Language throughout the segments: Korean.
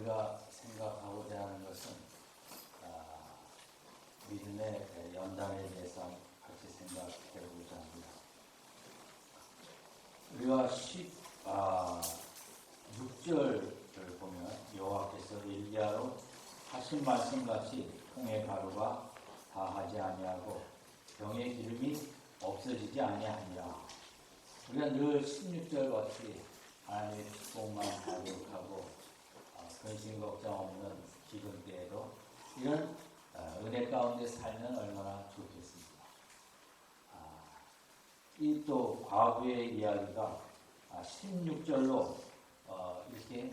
우리가 생각하고자 하는 것은 믿음의 연단에 대해서 같이 생각해보고자 합니다. 우리가 6절을 보면 여호와께서 엘리야로 하신 말씀같이 통의 가루가 다하지 아니하고 병의 기름이 없어지지 아니하니라. 우리가 늘 16절 같이 하나님의 축복만 가득하고 근심 걱정 없는 기근 때에도 이런 은혜 가운데 살면 얼마나 좋겠습니까? 이 또 과거의 이야기가 16절로 이렇게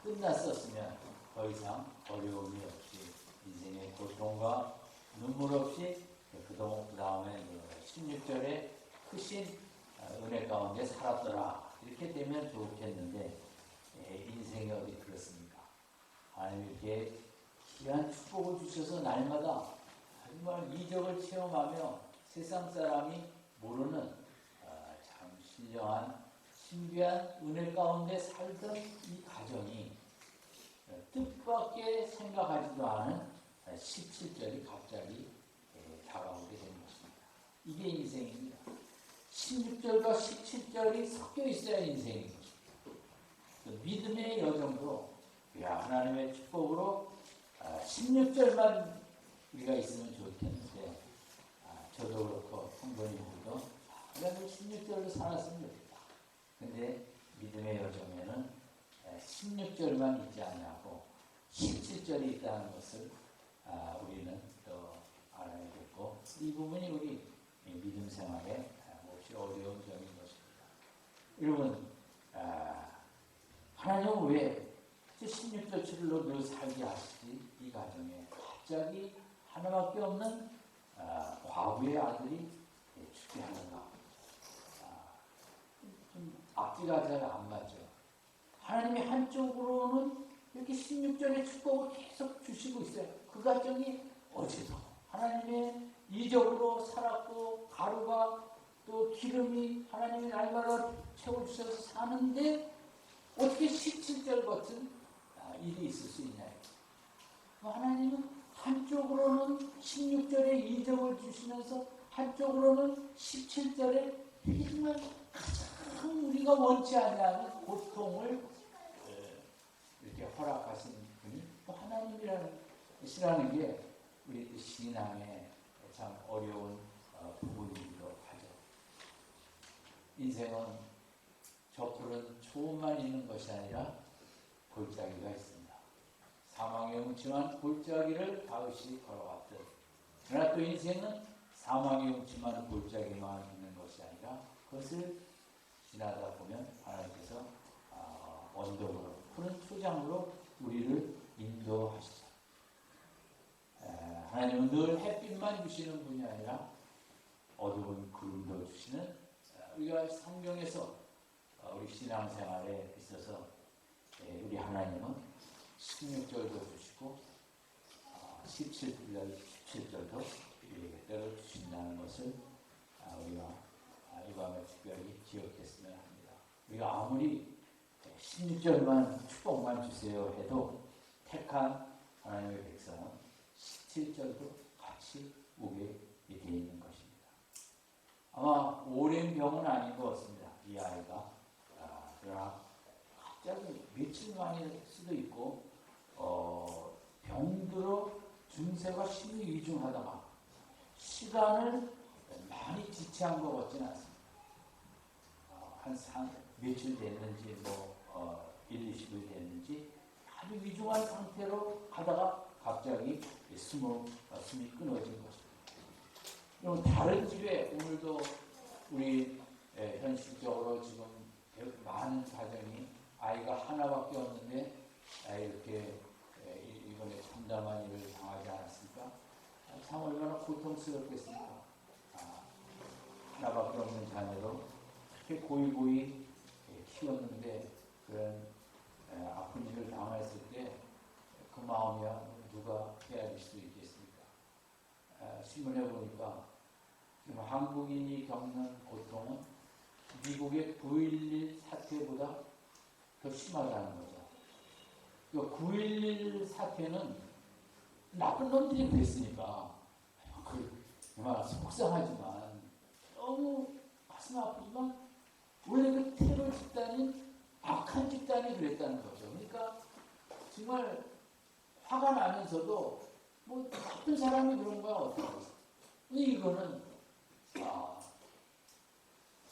끝났었으면 더 이상 어려움이 없이 인생의 고통과 눈물 없이 그 다음에 16절에 크신 은혜 가운데 살았더라. 이렇게 되면 좋겠는데 인생이 어디 그렇습니까? 하나님 이렇게 귀한 축복을 주셔서 날마다 정말 이적을 체험하며 세상 사람이 모르는 참 신령한 신비한 은혜 가운데 살던 이 가정이 뜻밖의 생각하지도 않은 17절이 갑자기 다가오게 된 것입니다. 이게 인생입니다. 16절과 17절이 섞여 있어야 인생인 것입니다. 믿음의 여정도 하나님의 축복으로 16절만 우리가 있으면 좋겠는데 저도 그렇고 성도님들도 하나님 16절로 살았으면 좋겠다. 근데 믿음의 여정에는 16절만 있지 않냐고 17절이 있다는 것을 우리는 또 알아야 되고 이 부분이 우리 믿음 생활에 몹시 어려운 점인 것입니다. 여러분 하나님은 왜 16절 7절로 늘 살게 하시지? 이 가정에 갑자기 하나밖에 없는 과부의 아들이 죽게 하는가? 좀 앞뒤가 잘 안 맞죠. 하나님이 한쪽으로는 이렇게 16절의 축복을 계속 주시고 있어요. 그 가정이 어제도 하나님의 이적으로 살았고 가루가 또 기름이 하나님이 날마다 채워주셔서 사는데 어떻게 17절 같은 일이 있을 수 있나요? 하나님은 한쪽으로는 16절에 이적을 주시면서 한쪽으로는 17절에 정말 가장 우리가 원치 않는 고통을 이렇게 허락하신 분이 또 하나님이라는 게 우리 신앙의 참 어려운 부분이기도 하죠. 인생은 저풀은 초만 있는 것이 아니라 골짜기가 있습니다. 사망에 뭉치만 골짜기를 다윗이 걸어갔듯 그러나 또 인생은 사망에 뭉치만 골짜기만 있는 것이 아니라 그것을 지나다 보면 하나님께서 언덕으로 푸른 초장으로 우리를 인도하시죠. 하나님은 늘 햇빛만 주시는 분이 아니라 어두운 구름도 주시는 우리가 성경에서 우리 신앙생활에 있어서 우리 하나님은 16절도 주시고 17절도 때로 주신다는 것을 우리가 이 밤에 특별히 기억했으면 합니다. 우리가 아무리 16절만 축복만 주세요 해도 택한 하나님의 백성은 17절도 같이 오게 되어 있는 것입니다. 아마 오랜 병은 아닌 것 같습니다. 이 아이가 그러나 갑자기 며칠 만일 수도 있고 병들어 증세가 심히 위중하다가 시간을 많이 지체한 것 같지는 않습니다. 한 며칠 됐는지 1, 20일 됐는지 아주 위중한 상태로 가다가 갑자기 숨이 끊어진 것입니다. 그럼 다른 집에 오늘도 우리 현실적으로 지금 많은 가정이 아이가 하나밖에 없는데 이렇게 이번에 참담한 일을 당하지 않았습니까? 참 얼마나 고통스럽겠습니까? 하나밖에 없는 자녀로 그렇게 고이고이 키웠는데 그런 아픈 일을 당했을 때 그 마음이야 누가 헤아릴 수 있겠습니까? 신문에 보니까 지금 한국인이 겪는 고통은 미국의 9.11 사태보다 더 심하다는 거죠. 9.11 사태는 나쁜 놈들이 그랬으니까 정말 속상하지만 너무 가슴 아프지만 원래 그 테러 집단이 악한 집단이 그랬다는 거죠. 그러니까 정말 화가 나면서도 뭐 나쁜 사람이 그런 거야 어떻게 하겠어. 이거는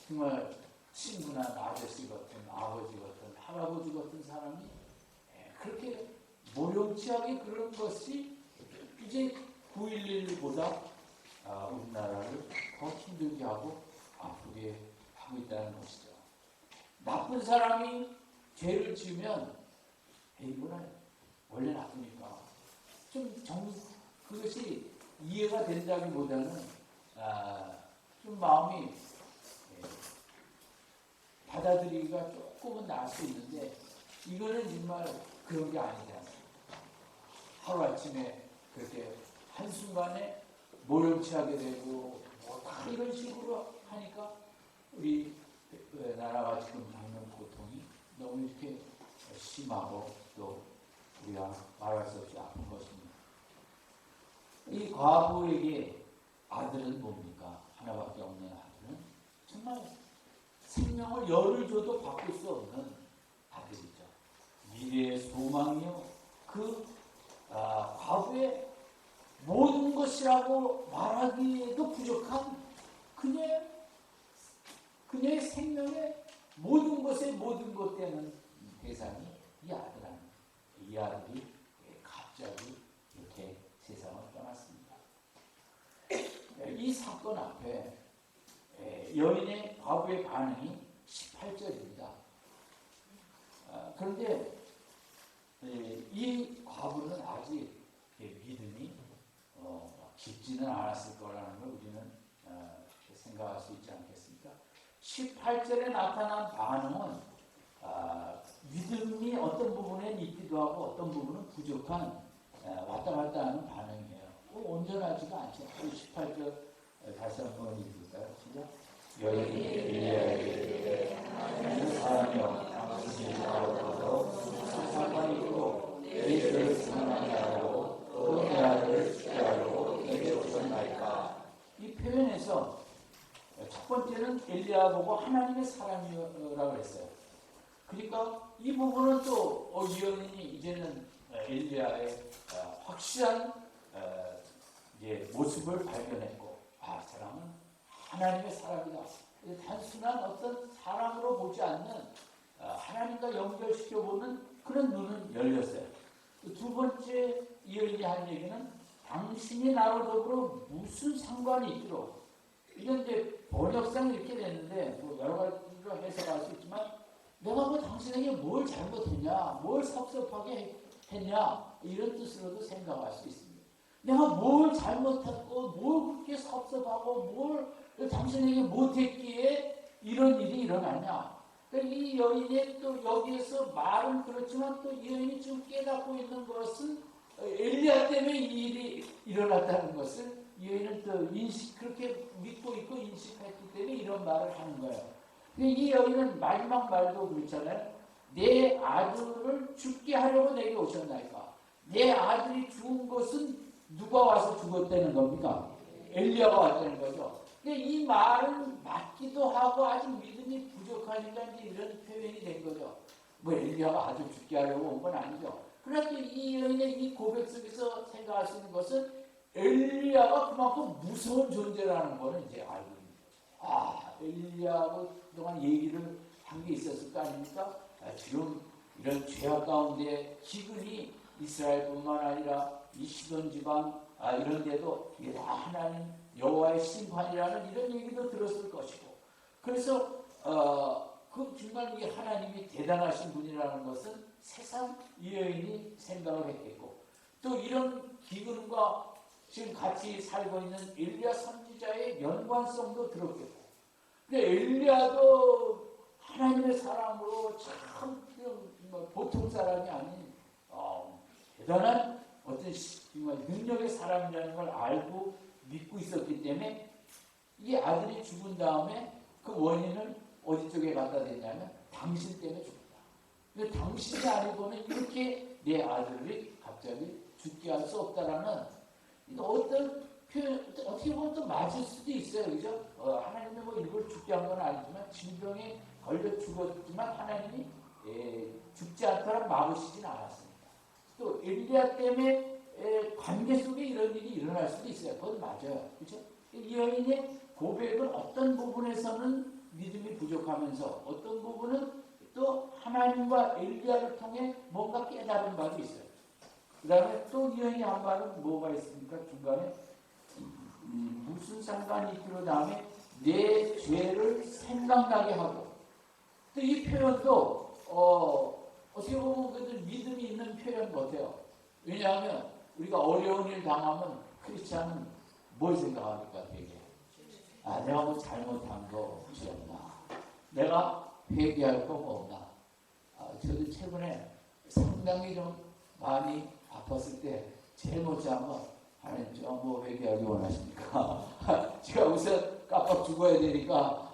정말 친구나 아저씨 같은 아버지 같은 할아버지 같은 사람이 그렇게 모렴치하게 그런 것이 이제 9.11보다 우리나라를 더 힘들게 하고 아프게 하고 있다는 것이죠. 나쁜 사람이 죄를 지으면 이거는 원래 나쁘니까 그것이 이해가 된다기보다는 좀 마음이 받아들이기가 조금은 나을 수 있는데 이거는 정말 그런 게 아니지 않습니까? 하루아침에 그렇게 한순간에 모렴치하게 되고 다 이런 식으로 하니까 우리 나라가 지금 겪는 고통이 너무 이렇게 심하고 또 우리가 말할 수 없이 아픈 것입니다. 이 과부에게 아들은 뭡니까? 하나밖에 없는 아들은 정말 생명을 열을 줘도 바꿀 수 없는 아들이죠. 미래의 소망이요. 그 과부의 모든 것이라고 말하기에도 부족한 그녀의 생명의 모든 것의 모든 것 되는 대상이 이 아들입니다. 이 아들이 갑자기 이렇게 세상을 떠났습니다. 이 사건 앞에 여인의 과부의 반응이 18절입니다. 그런데 이 과부는 아직 믿음이 깊지는 않았을 거라는 걸 우리는 생각할 수 있지 않겠습니까? 18절에 나타난 반응은 믿음이 어떤 부분에 있기도 하고 어떤 부분은 부족한 왔다 갔다 하는 반응이에요. 온전하지가 않죠. 18절 다시 한번 읽을까요? 시작. 여인이 엘리야에게 하나님의 사람이여 당신이 나로부터 무슨 상관이 있고 내 죄를 생각나게 하고 또 내 아들을 죽게 하려고 내게 오셨나이까. 이 표현에서 첫 번째는 엘리야 보고 하나님의 사람이라고 했어요. 그러니까 이 부분은 또 이 여인이 이제는 엘리야의 확실한 모습을 발견했고 이 사람은 하나님의 사람이다. 단순한 어떤 사람으로 보지 않는 하나님과 연결시켜보는 그런 눈은 열렸어요. 두 번째 이 여인이 한 얘기는 당신이 나로 더불어 무슨 상관이 있도록 이건 이제 번역상 이렇게 됐는데 뭐 여러 가지로 해석할 수 있지만 내가 뭐 당신에게 뭘 잘못했냐, 뭘 섭섭하게 했냐 이런 뜻으로도 생각할 수 있습니다. 내가 뭘 잘못했고 뭘 그렇게 섭섭하고 뭘 당신에게 못했기에 이런 일이 일어나냐. 그러니까 이 여인의 또 여기에서 말은 그렇지만 또 이 여인이 지금 깨닫고 있는 것은 엘리야 때문에 이 일이 일어났다는 것을 이 여인은 또 그렇게 믿고 있고 인식했기 때문에 이런 말을 하는 거예요. 이 여인은 마지막 말도 그렇잖아요. 내 아들을 죽게 하려고 내게 오셨나이까. 내 아들이 죽은 것은 누가 와서 죽었다는 겁니까? 엘리야가 왔다는 거죠. 이 말은 맞기도 하고 아직 믿음이 부족하니까 이제 이런 표현이 된 거죠. 뭐 엘리야가 아들 죽게 하려고 온 건 아니죠. 그러나 이 여인의 이 고백 속에서 생각할 수 있는 것은 엘리야가 그만큼 무서운 존재라는 거는 이제 알고 있는 거죠. 엘리야하고 그동안 얘기를 한 게 있었을 거 아닙니까? 지금 이런 죄악 가운데 기근이 이스라엘뿐만 아니라 이 시돈 지방 이런 데도 이게 다 하나님 여호와의 심판이라는 이런 얘기도 들었을 것이고 그래서 그 정말 이 하나님이 대단하신 분이라는 것은 세상 이 여인이 생각을 했겠고 또 이런 기근과 지금 같이 살고 있는 엘리야 선지자의 연관성도 들었겠고 근데 엘리야도 하나님의 사람으로 참 보통 사람이 아닌 대단한 어떤 정말 능력의 사람이라는 걸 알고 믿고 있었기 때문에 이 아들이 죽은 다음에 그 원인을 어디 쪽에 갖다 댔냐면 당신 때문에 죽었다. 근데 당신이 아니고는 이렇게 내 아들이 갑자기 죽게 할 수 없다라는 어떤 표현, 어떻게 보면 또 맞을 수도 있어요. 그죠? 하나님이 뭐 이걸 죽게 한 건 아니지만 질병에 걸려 죽었지만 하나님이 죽지 않도록 막으시진 않았습니다. 또 엘리야 때문에 관계 속에 이런 일이 일어날 수도 있어요. 그건 맞아요. 그죠? 이 여인의 고백은 어떤 부분에서는 믿음이 부족하면서 어떤 부분은 또 하나님과 엘리야를 통해 뭔가 깨달은 바도 있어요. 그 다음에 또 이 여인이 한 말은 뭐가 있습니까? 중간에 무슨 상관이 있기로 다음에 내 죄를 생각나게 하고 또 이 표현도 어떻게 보면 그래도 믿음이 있는 표현 같아요. 왜냐하면 우리가 어려운 일 당하면 크리스찬은 뭘 생각합니까? 되게 내가 뭐 잘못한 거 혹시 없나? 내가 회개할 거 없나? 저도 최근에 상당히 좀 많이 아팠을 때 제일 먼저 한번 하나님 뭐 회개하기 원하십니까? 제가 우선 깜빡 죽어야 되니까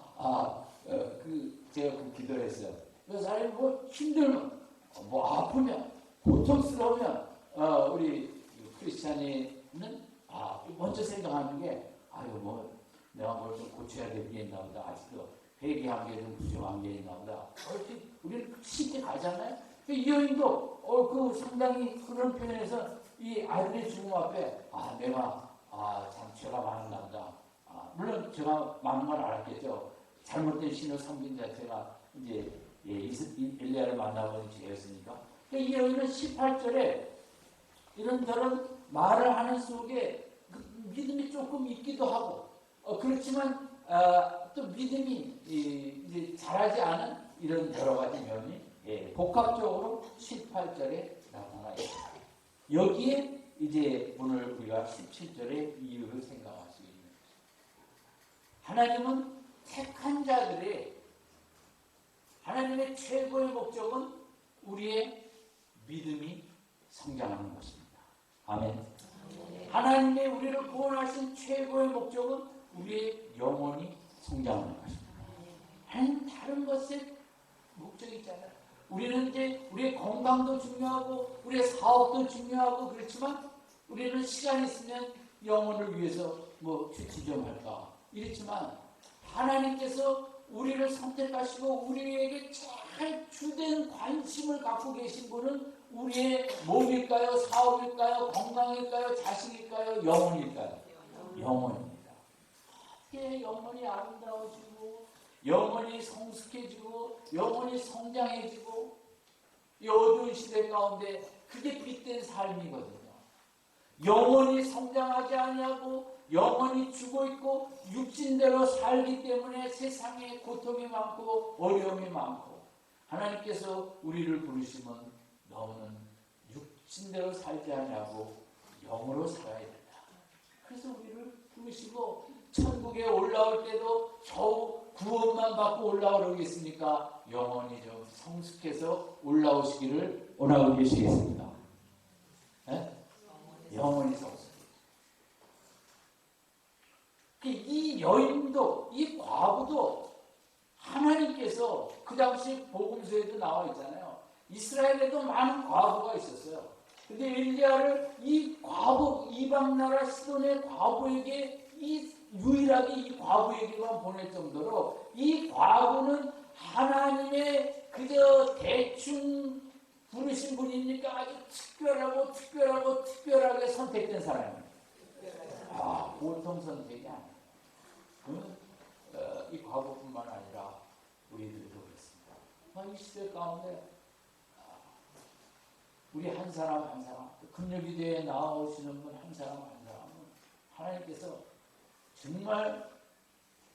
제가 그 기도를 했어요. 그래서 사람이 뭐 힘들면 뭐 아프면 고통스러우면 우리 크리스찬이는 먼저 생각하는 게 뭐 내가 뭘 좀 고쳐야 될 게 있나 보다. 아직도 회개한 게 좀 부족한 게 있나 보다. 이렇게 우리는 쉽게 가잖아요. 이 여인도 그 상당히 그런 표현에서 이 아들의 죽음 앞에 내가 참 죄가 많은가 보다. 물론 제가 많은 걸 알았겠죠. 잘못된 신을 섬긴 자체가 이제 엘리야를 만나보는 죄였으니까. 이 여인은 18절에 이런저런 말을 하는 속에 믿음이 조금 있기도 하고 그렇지만 또 믿음이 이제 잘하지 않은 이런 여러 가지 면이 복합적으로 18절에 나타나 있습니다. 여기에 이제 오늘 우리가 17절의 이유를 생각할 수 있는 것입니다. 하나님은 택한 자들의 하나님의 최고의 목적은 우리의 믿음이 성장하는 것입니다. 아멘. 하나님의 우리를 구원하신 최고의 목적은 우리의 영혼이 성장하는 것입니다. 하나님 다른 것에 목적이 있잖아요. 우리는 이제 우리의 건강도 중요하고 우리의 사업도 중요하고 그렇지만 우리는 시간 있으면 영혼을 위해서 뭐 휴지 좀 할까 이랬지만 하나님께서 우리를 선택하시고 우리에게 잘 주된 관심을 갖고 계신 분은 우리의 몸일까요? 사업일까요? 건강일까요? 자식일까요? 영혼일까요? 영혼입니다. 어떻게 영혼이 아름다워지고 영혼이 성숙해지고 영혼이 성장해지고 이 어두운 시대 가운데 그게 빛된 삶이거든요. 영혼이 성장하지 아니하고 영혼이 죽어있고 육신대로 살기 때문에 세상에 고통이 많고 어려움이 많고 하나님께서 우리를 부르시면 너는 육신대로 살지 아니하고 영으로 살아야 된다. 그래서 우리를 부르시고 천국에 올라올 때도 겨우 구원만 받고 올라오겠습니까? 영혼이 좀 성숙해서 올라오시기를 원하고 계시겠습니다. 네? 영혼이 성숙해. 이 여인도 이 과부도 하나님께서 그 당시 복음서에도 나와 있잖아요. 이스라엘에도 많은 과부가 있었어요. 근데 엘리야를 이 과부 이방 나라 시돈의 과부에게 유일하게 이 과부에게만 보낼 정도로 이 과부는 하나님의 그저 대충 부르신 분이니까 아주 특별하게 선택된 사람입니다. 보통 선택이 아니에요. 이 과부뿐만 아니라 우리들도 그렇습니다. 이 시대 가운데 우리 한 사람 한 사람 금요기도에 나오시는 분 한 사람은 하나님께서 정말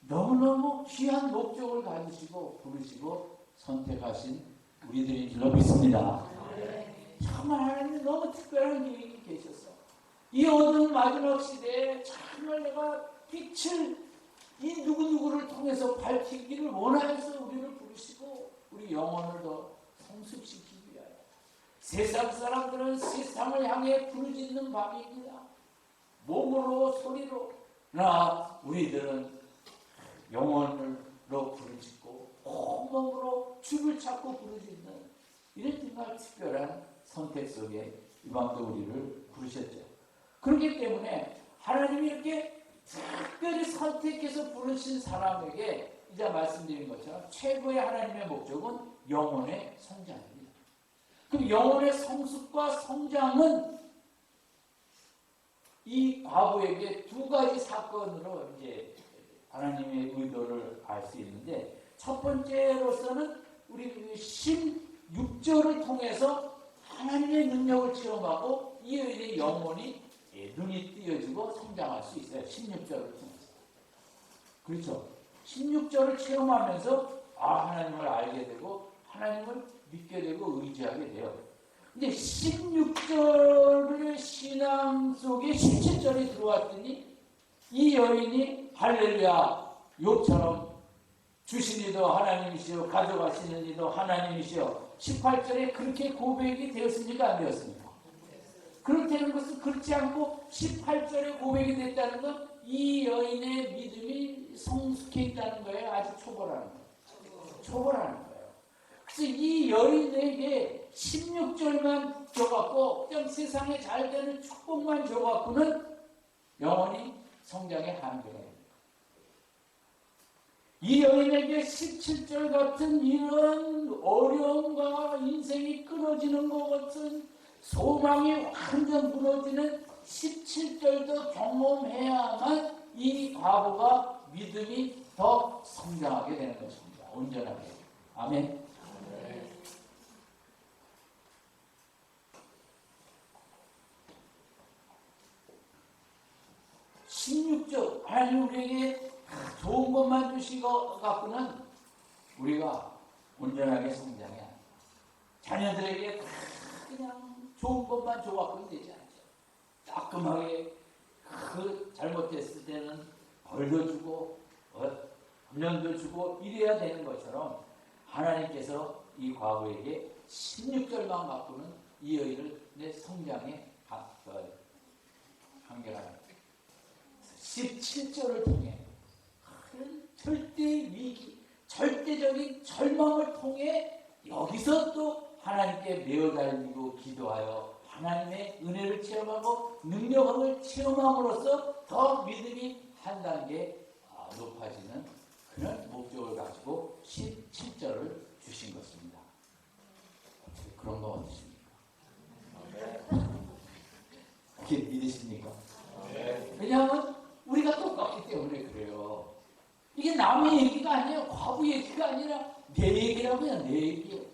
너무너무 귀한 목적을 가지시고 부르시고 선택하신 우리들인 줄로 믿습니다. 정말 하나님이 너무 특별한 계획이 계셨어. 이 어두운 마지막 시대에 정말 내가 빛을 이 누구누구를 통해서 밝히기를 원하여서 우리를 부르시고 우리 영혼을 더 성숙시키기 위하여 세상 사람들은 세상을 향해 부르짖는 밤입니다. 몸으로 소리로 그러나 우리들은 영혼으로 부르짖고 온몸으로 주를 찾고 부르짖는 이런 정말 특별한 선택 속에 이 밤도 우리를 부르셨죠. 그렇기 때문에 하나님이 이렇게 특별히 선택해서 부르신 사람에게 이제 말씀드린 것처럼 최고의 하나님의 목적은 영혼의 성장입니다. 그럼 영혼의 성숙과 성장은 이 과부에게 두 가지 사건으로 이제 하나님의 의도를 알 수 있는데, 첫 번째로서는 우리 16절을 통해서 하나님의 능력을 체험하고 이 여인의 영혼이 눈이 띄어지고 성장할 수 있어요. 16절을 통해서. 그렇죠. 16절을 체험하면서 하나님을 알게 되고 하나님을 믿게 되고 의지하게 돼요. 근데 16절의 신앙 속에 17절이 들어왔더니 이 여인이 할렐루야, 욥처럼 주신 이도 하나님이시오, 가져가시는 이도 하나님이시오, 18절에 그렇게 고백이 되었습니까? 안 되었습니까? 그렇다는 것은 그렇지 않고 18절에 고백이 됐다는 건 이 여인의 믿음이 성숙해 있다는 거예요. 아주 초보라는 거예요. 초보라는 거예요. 그래서 이 여인에게 16절만 줘갖고 그냥 세상에 잘 되는 축복만 줘갖고는 영원히 성장의 한계가 됩니다. 이 여인에게 17절 같은 이런 어려움과 인생이 끊어지는 것 같은 소망이 완전 무너지는 17절도 경험해야만 이 과부가 믿음이 더 성장하게 되는 것입니다. 온전하게. 아멘. 16절 하나님 우리에게 좋은 것만 주시고 갖고는 우리가 온전하게 성장해. 자녀들에게 다 그냥 좋은 것만 줘갖고는 되지 않죠. 따끔하게 그 잘못했을 때는 벌도 주고 훈련도 주고 이래야 되는 것처럼 하나님께서 이 과부에게 16절만 갖고는 이 여인을 내 성장에 한계가 17절을 통해 절대 위기, 절대적인 절망을 통해 여기서 또 하나님께 매어 달리고 기도하여 하나님의 은혜를 체험하고 능력을 체험함으로써 더 믿음이 한 단계 높아지는 그런 목적을 가지고 17절을 주신 것입니다. 그런 거 어떠십니까? 그렇게 믿으십니까? 왜냐하면 우리가 똑같기 때문에 그래요. 이게 남의 얘기가 아니에요. 과부 얘기가 아니라 내 얘기라고요. 내 얘기예요.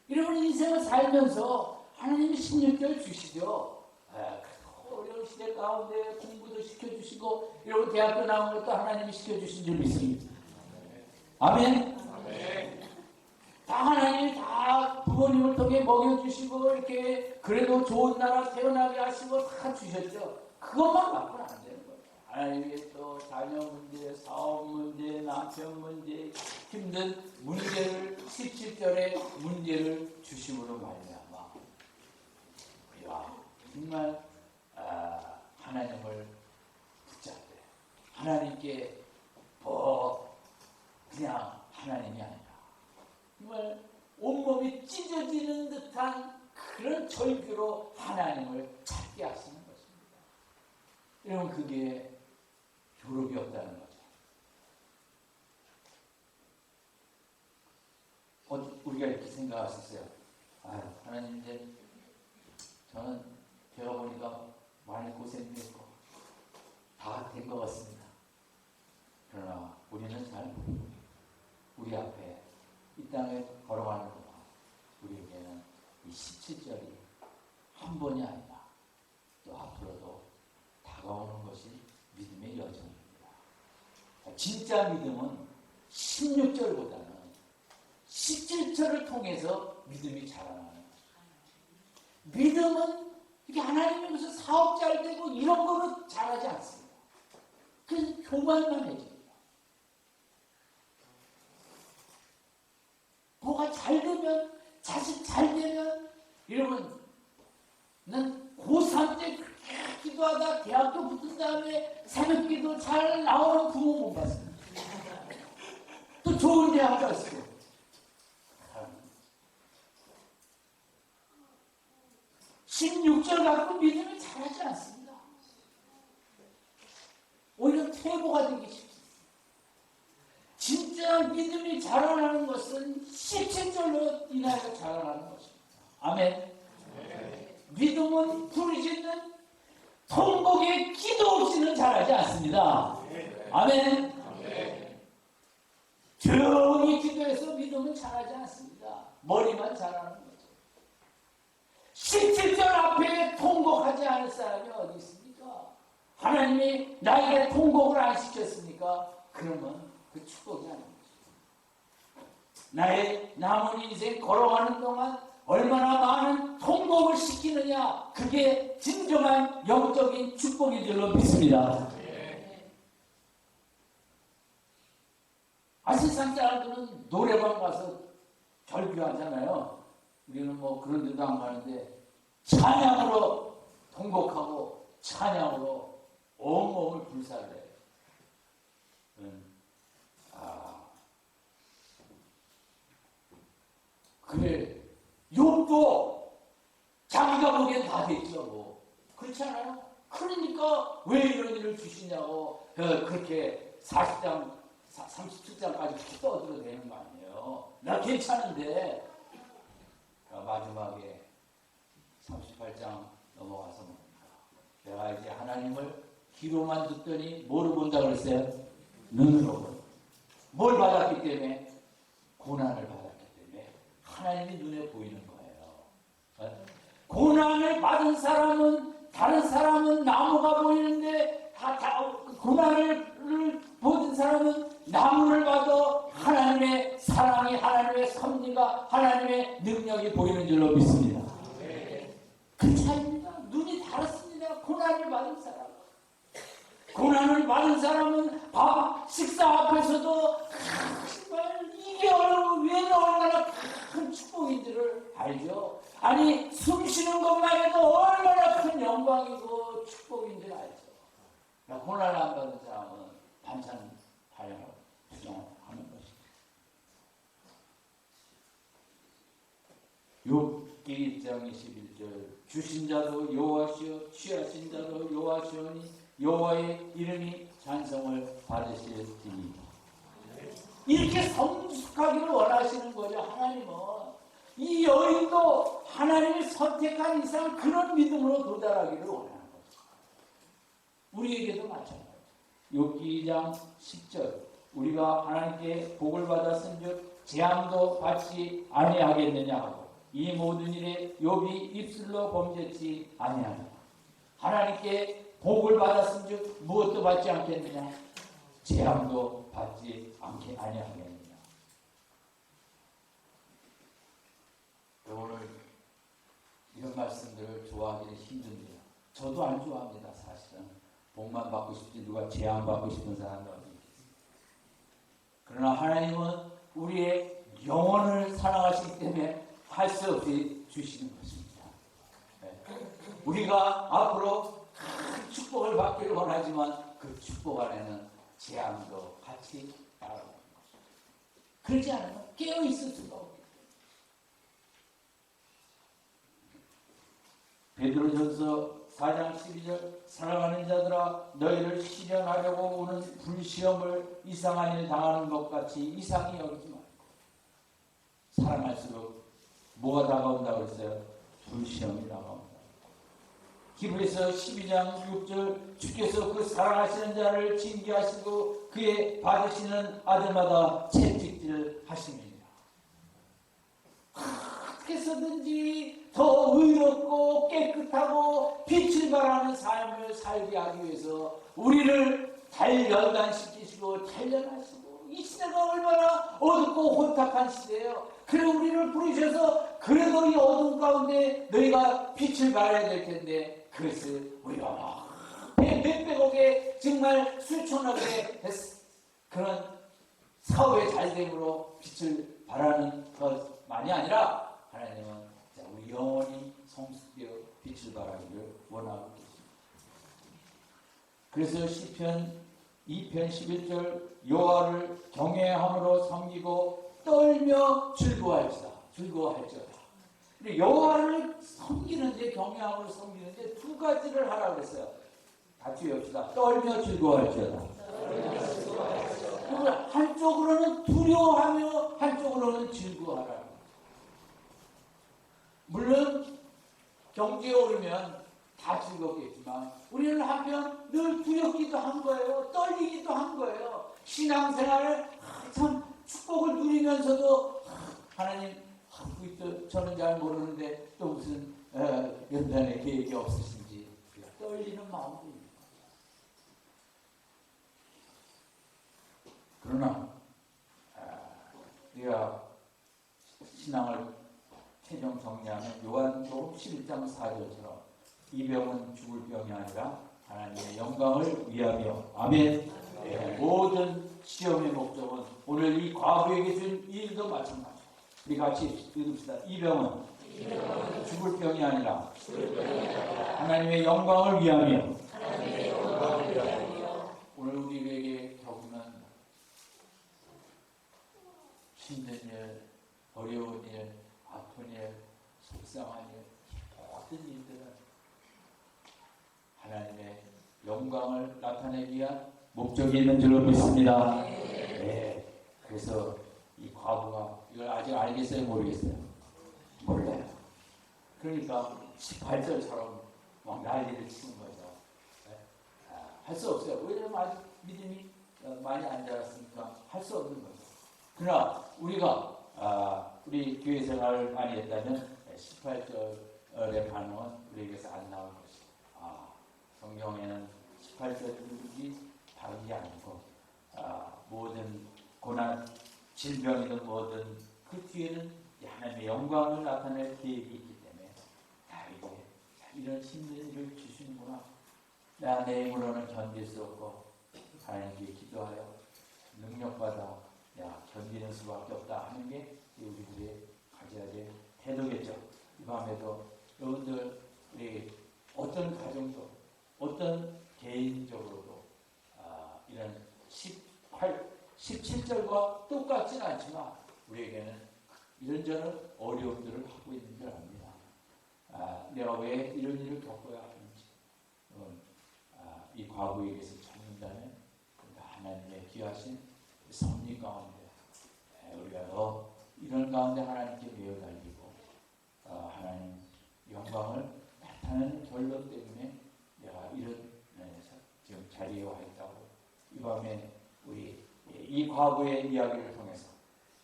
여러분 인생을 살면서 하나님이 16절 주시죠. 어려운 시대 가운데 공부도 시켜주시고 여러분 대학교 나온 것도 하나님이 시켜주신 줄 믿습니다. 아멘. 다 하나님이 다 부모님을 통해 먹여주시고 이렇게 그래도 좋은 나라 태어나게 하시고 다 주셨죠. 그것만 갖고는 안 되는 거예요. 하나님이 또 자녀 문제, 사업 문제, 남편 문제, 힘든 문제를 17절에 문제를 주심으로 말미암아 우리가 정말 하나님을 붙잡되 하나님께 그냥 하나님이 아니라 정말 온몸이 찢어지는 듯한 그런 절규로 하나님을 찾게 하시는 것입니다. 여러분 그게 졸업이 없다는 거죠. 우리가 이렇게 생각하셨어요. 하나님 이제 저는 제가 보니까 많이 고생했고 다 된 것 같습니다. 그러나 우리는 잘 우리 앞에 이 땅에 걸어가는 동안 우리에게는 이 17절이 한 번이 아니라 또 앞으로도 다가오는 것이 믿음의 여정입니다. 진짜 믿음은 16절보다는 17절을 통해서 믿음이 자라나는 거죠. 믿음은 이게 하나님이 무슨 사업 잘 되고 이런 거로 잘하지 않습니다. 그래서 교만만 해집니다. 뭐가 잘 되면, 자식 잘 되면, 여러분, 난 고3 때 그렇게 기도하다 대학교 붙은 다음에 새벽 기도 잘 나오는 부모 못 봤습니다. 또 좋은 대학 갔어요. 16절 갖고 믿음이 자라지 않습니다. 오히려 퇴보가 되기 쉽습니다. 진짜 믿음이 자라나는 것은 17절로 인하여 자라나는 것입니다. 아멘. 믿음은 부르짖는 통곡의 기도 없이는 자라지 않습니다. 아멘. 조용히 기도해서 믿음은 자라지 않습니다. 머리만 자라는 거죠. 17절 앞에 통곡하지 않을 사람이 어디 있습니까? 하나님이 나에게 통곡을 안 시켰습니까? 그러면 그 축복이 아닌 거죠. 나의 남은 인생 걸어가는 동안 얼마나 많은 통곡을 시키느냐, 그게 진정한 영적인 축복인 줄로 믿습니다. 세상 사람들은 노래방 가서 절규하잖아요. 우리는 뭐 그런 데도 안 가는데 찬양으로 통곡하고 찬양으로 온몸을 불살려요. 그래, 욥도 자기가 보기엔 다 됐죠. 뭐. 그렇지 않아요? 그러니까 왜 이런 일을 주시냐고 그렇게 40장 37장까지 떠들어대는 거 아니에요. 나 괜찮은데. 마지막에 38장 넘어가서 뭡니까? 내가 이제 하나님을 귀로만 듣더니 뭐로 본다 그랬어요? 눈으로 본다. 뭘 받았기 때문에? 고난을 받았기 때문에 하나님이 눈에 보이는 거예요. 고난을 받은 사람은, 다른 사람은 나무가 보이는데 고난을 받은 사람은 나무를 봐도 하나님의 사랑이, 하나님의 섭리가, 하나님의 능력이 보이는 줄로 믿습니다. 그 차이입니다. 눈이 다릅니다. 고난을 받은 사람. 고난을 받은 사람은 식사 앞에서도 정말 이게 왜 얼마나 큰 축복인지를 알죠. 아니, 숨 쉬는 것만 해도 얼마나 큰 영광이고 축복인지를 알죠. 고난을 안 받은 사람은 반찬 타령하고 주장하는 것입니다. 욥기 1장 21절 주신 자도 여호와시요 취하신 자도 여호와시오니 여호와의 이름이 찬송을 받으실지니. 이렇게 성숙하기를 원하시는 거죠. 하나님은 이 여인도 하나님이 선택한 이상 그런 믿음으로 도달하기를 원하는 거죠. 우리에게도 마찬가지입니다. 욥기 2장 10절 우리가 하나님께 복을 받았은즉 재앙도 받지 아니하겠느냐 하고 이 모든 일에 욥이 입술로 범죄치 아니하느냐. 하나님께 복을 받았은즉 무엇도 받지 않겠느냐? 재앙도 받지 아니하겠느냐. 오늘 이런 말씀들을 좋아하기는 힘든데요. 저도 안 좋아합니다. 사실은 복만 받고 싶지 누가 재앙 받고 싶은 사람도 어디 있겠습니까? 그러나 하나님은 우리의 영혼을 사랑하시기 때문에 할 수 없이 주시는 것입니다. 우리가 앞으로 큰 축복을 받기를 원하지만 그 축복 안에는 재앙도 같이 따라오는 것입니다. 그렇지 않으면 깨어있을 수가 없습니다. 베드로전서 4장 12절 사랑하는 자들아 너희를 시련하려고 오는 불시험을 이상한 일 당하는 것 같이 이상히 여기지 말고. 사랑할수록 뭐가 다가온다고 그랬어요? 불시험이 다가온다. 히브리서 12장 6절 주께서 그 사랑하시는 자를 징계하시고 그의 받으시는 아들마다 채찍질 하십니다. 어떻게 해서든지 더 의롭고 깨끗하고 빛을 발하는 삶을 살게 하기 위해서 우리를 단련시키시고 단련하시고 이 시대가 얼마나 어둡고 혼탁한 시대예요. 그래 우리를 부르셔서 그래도 이 어둠 가운데 너희가 빛을 발해야 될 텐데 그것을 우리가 몇백억에 정말 수천억의 그런 사업의 잘됨으로 빛을 발하는 것만이 아니라 하나님은 우리 영원히 성숙되어 빛을 발하기를 원하고 계십니다. 그래서 시편 2편 11절 여호와를 경외함으로 섬기고 떨며 즐거워할지어다. 근데 여호와를 섬기는데, 경외함으로 섬기는데 두 가지를 하라고 그랬어요. 같이 외웁시다. 떨며 즐거워할지어다. 한쪽으로는 두려워하며 한쪽으로는 즐거워하라. 물론 경제에 오르면 다 즐겁겠지만 우리는 한편 늘 두렵기도 한 거예요. 떨리기도 한 거예요. 신앙생활을 참 축복을 누리면서도 하나님, 저는 잘 모르는데 또 무슨 연단의 계획이 없으신지 떨리는 마음도 있는 거예요. 그러나 우리가 신앙을 최종 정리하는 요한복음 11장 4절처럼 이 병은 죽을 병이 아니라 하나님의 영광을 위하며, 아멘. 네, 모든 시험의 목적은 오늘 이 과부에게 준 일도 마찬가지입니다. 우리 같이 읽읍시다. 이 병은 죽을 병이 아니라 하나님의 영광을 위하며. 오늘 우리에게 겪는 힘든 일, 어려운 일, 아픈 일, 속상한 일, 모든 일들은 하나님의 영광을 나타내기 위한 목적이 있는 줄로 믿습니다. 네. 그래서 이 과부가 이걸 아직 알겠어요? 모르겠어요? 몰라요. 그러니까 18절처럼 막 난리를 치는 거죠. 네? 할 수 없어요. 왜냐면 아직 믿음이 많이 안 자랐으니까 할 수 없는 거죠. 그러나 우리가 우리 교회 생활을 많이 했다면 18절의 반응은 우리에게서 안 나올 것이다. 성경에는 18절이 다르지 않고 모든 고난, 질병이든 뭐든 그 뒤에는 하나님의 영광을 나타낼 계획이 있기 때문에 다르게 이런 힘든 일을 주시는구나. 내 힘으로는 견딜 수 없고 하나님께 기도하여 능력받아 견디는 수밖에 없다 하는 게 우리들의 가져야 될 태도겠죠. 이 밤에도 여러분들 우리 어떤 가정도 어떤 개인적으로도 이런 17절과 똑같지는 않지만 우리에게는 이런저런 어려움들을 하고 있는 줄 압니다. 내가 왜 이런 일을 겪어야 하는지 이 과부에게서 찾는다면 하나님의 귀하신 섭리 가운데 우리가 더 이런 가운데 하나님께 매어 달리고 하나님 영광을 나타내는 결론 때문에 내가 이런 지금 자리에 와 있다고 이 밤에 우리 이 과부의 이야기를 통해서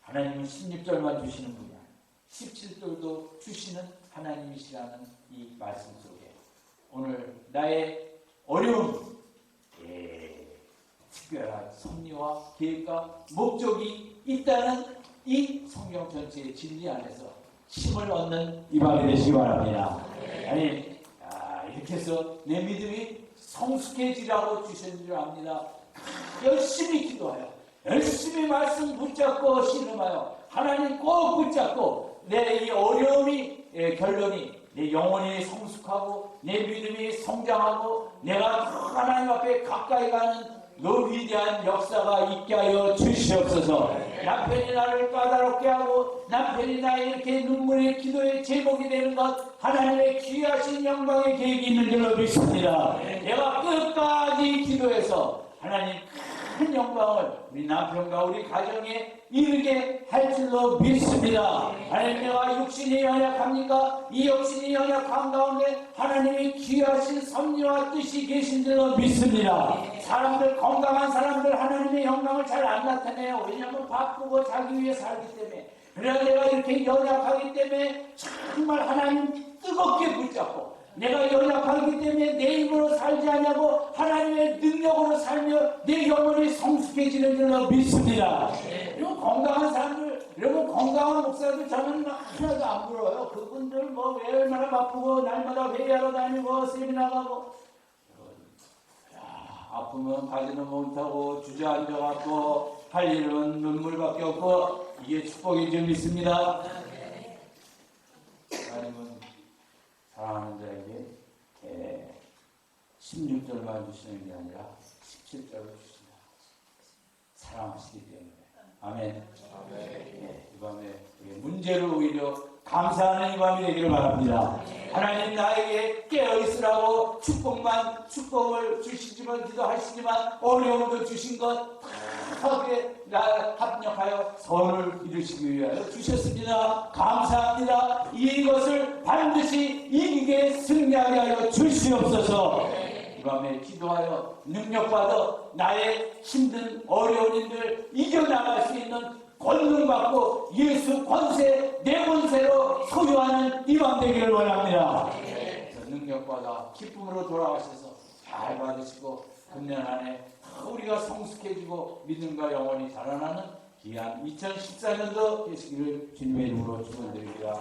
하나님은 16절만 주시는 분이 아니에요. 17절도 주시는 하나님이시라는 이 말씀 속에 오늘 나의 어려움, 특별한 섭리와 계획과 목적이 있다는 이 성경 전체의 진리 안에서 힘을 얻는 이 밤이 되시기 바랍니다. 아니, 이렇게 해서 내 믿음이 성숙해지라고 주신 줄 압니다. 열심히 기도하여 열심히 말씀 붙잡고 신음하여 하나님 꼭 붙잡고 내 이 어려움이 결론이 내 영혼이 성숙하고 내 믿음이 성장하고 내가 하나님 앞에 가까이 가는 그 위대한 역사가 있게 하여 주시옵소서. 남편이 나를 까다롭게 하고 남편이 나의 이렇게 눈물의 기도의 제목이 되는 것 하나님의 귀하신 영광의 계획이 있는 줄로 믿습니다. 내가 끝까지 기도해서 하나님 큰 영광을 우리 남편과 우리 가정에 이르게 할 줄로 믿습니다. 하나님, 내가 육신이 연약합니까? 이 육신이 연약한 가운데 하나님의 귀하신 섭리와 뜻이 계신 줄로 믿습니다. 사람들, 건강한 사람들 하나님의 영광을 잘 안 나타내요. 왜냐하면 바쁘고 자기 위해 살기 때문에. 그래야 내가 이렇게 연약하기 때문에 정말 하나님 뜨겁게 붙잡고 내가 연약하기 때문에 내 힘으로 살지 않냐고 하나님의 능력으로 살며 내 영혼이 성숙해지는 줄로 믿습니다. 여러분 건강한 사람들, 여러분 건강한 목사들 저는 하나도 안 부러워요. 그분들 뭐 얼마나 바쁘고 날마다 회의하러 다니고 세미나 가고 아프면 가지는 못하고 주저앉아갖고 할 일은 눈물밖에 없고 이게 축복인 줄 믿습니다. 하나님은 사랑하는 자에게 16절만 주시는 게 아니라 17절을 주신다. 사랑하시기 때문에. 아멘. 이 밤에 문제를 오히려 감사하는 이 밤이 되기를 바랍니다. 하나님 나에게 깨어있으라고 축복을 주시지만 기도하시지만 어려움도 주신 것 하게 합력하여 선을 이루시기 위하여 주셨습니다. 감사합니다. 이것을 반드시 이기게 승리하게 하여 주시옵소서. 이 밤에 기도하여 능력받아 나의 힘든 어려운 일들 이겨나갈 수 있는 권능받고 예수 권세 내 권세로 소유하는 이 밤 되기를 원합니다. 능력받아 기쁨으로 돌아가셔서 잘 받으시고 금년 안에 우리가 성숙해지고 믿음과 영원히 자라나는 귀한 2014년도 되시기를 주님의 이름으로 축원드립니다.